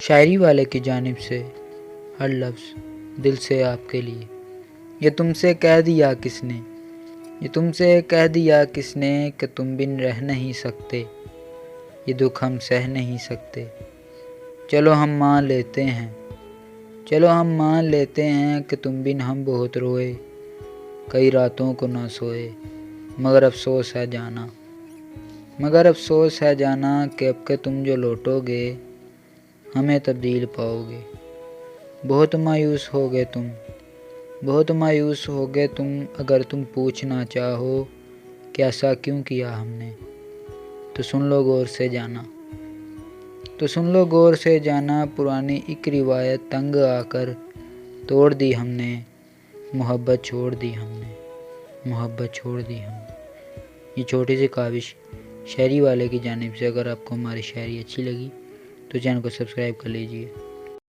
شاعری والے کی جانب سے ہر لفظ دل سے آپ کے لیے۔ یہ تم سے کہہ دیا کس نے، یہ تم سے کہہ دیا کس نے کہ تم بن رہ نہیں سکتے، یہ دکھ ہم سہ نہیں سکتے۔ چلو ہم مان لیتے ہیں، چلو ہم مان لیتے ہیں کہ تم بن ہم بہت روئے، کئی راتوں کو نہ سوئے، مگر افسوس ہے جانا، مگر افسوس ہے جانا کہ اب کہ تم جو لوٹو گے ہمیں تبدیل پاؤ گے۔ بہت مایوس ہو گئے تم، بہت مایوس ہو گئے تم، اگر تم پوچھنا چاہو کہ ایسا کیوں کیا ہم نے، تو سن لو غور سے جانا، تو سن لو غور سے جانا، پرانی ایک روایت تنگ آ کر توڑ دی ہم نے، محبت چھوڑ دی ہم نے، محبت چھوڑ دی ہم نے۔ یہ چھوٹی سی کاوش شاعری والے کی جانب سے۔ اگر آپ کو ہماری شاعری اچھی لگی تو چینل کو سبسکرائب کر لیجئے۔